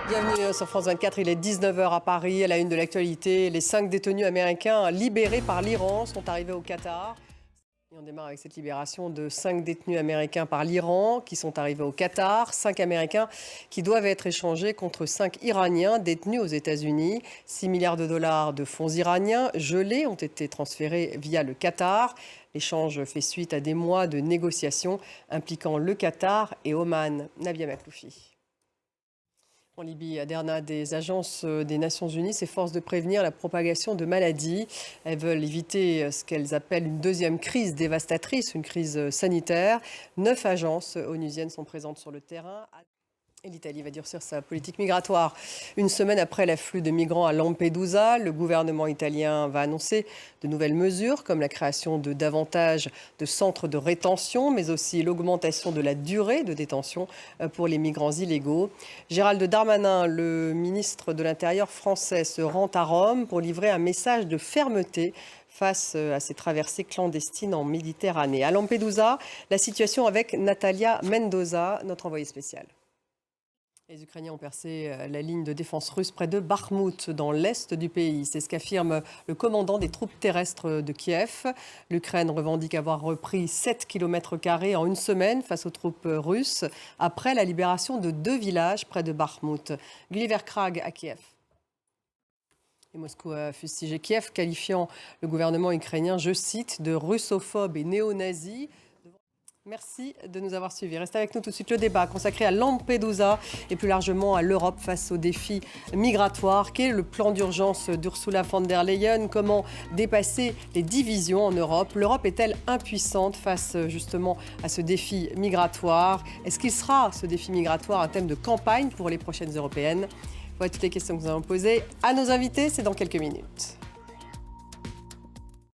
Bienvenue sur France 24, il est 19h à Paris. À la une de l'actualité, les 5 détenus américains libérés par l'Iran sont arrivés au Qatar. Et on démarre avec cette libération de 5 détenus américains par l'Iran qui sont arrivés au Qatar. 5 Américains qui doivent être échangés contre 5 Iraniens détenus aux États-Unis. 6 milliards de dollars de fonds iraniens gelés ont été transférés via le Qatar. L'échange fait suite à des mois de négociations impliquant le Qatar et Oman. Nabia Makloufi. En Libye, Aderna, des agences des Nations Unies s'efforcent de prévenir la propagation de maladies. Elles veulent éviter ce qu'elles appellent une deuxième crise dévastatrice, une crise sanitaire. 9 agences onusiennes sont présentes sur le terrain. Et l'Italie va durcir sa politique migratoire. Une semaine après l'afflux de migrants à Lampedusa, le gouvernement italien va annoncer de nouvelles mesures comme la création de davantage de centres de rétention, mais aussi l'augmentation de la durée de détention pour les migrants illégaux. Gérald Darmanin, le ministre de l'Intérieur français, se rend à Rome pour livrer un message de fermeté face à ces traversées clandestines en Méditerranée. À Lampedusa, la situation avec Natalia Mendoza, notre envoyée spéciale. Les Ukrainiens ont percé la ligne de défense russe près de Bakhmout, dans l'est du pays. C'est ce qu'affirme le commandant des troupes terrestres de Kiev. L'Ukraine revendique avoir repris 7 km² en une semaine face aux troupes russes, après la libération de 2 villages près de Bakhmout. Gulliver Krag à Kiev. Et Moscou a fustigé Kiev, qualifiant le gouvernement ukrainien, je cite, de russophobe et néo-nazi. Merci de nous avoir suivis. Restez avec nous tout de suite. Le débat consacré à Lampedusa et plus largement à l'Europe face aux défis migratoires. Quel est le plan d'urgence d'Ursula von der Leyen? Comment dépasser les divisions en Europe? L'Europe est-elle impuissante face justement à ce défi migratoire? Est-ce qu'il sera, ce défi migratoire, un thème de campagne pour les prochaines européennes? Voilà toutes les questions que nous allons poser à nos invités. C'est dans quelques minutes.